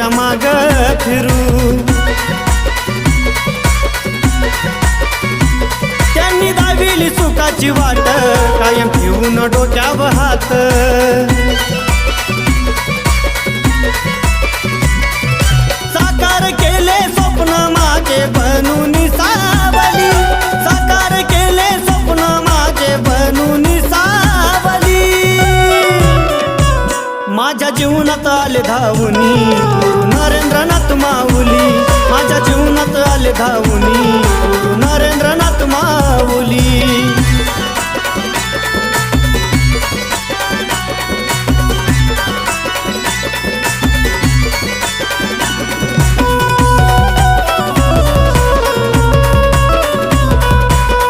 त्यांच्या माग फिरू। त्यांनी दाविली सुखाची वाट कायम ठेवून डोक्यावर हात। साकार केले स्वप्न माझे बनून सावली, साकार केले स्वप्न माझे बनून सावली। माझ्या जीवनात आले धावुनी गुरु नरेंद्रनाथ माऊली, माझ्या जीवनात आले धावुनी।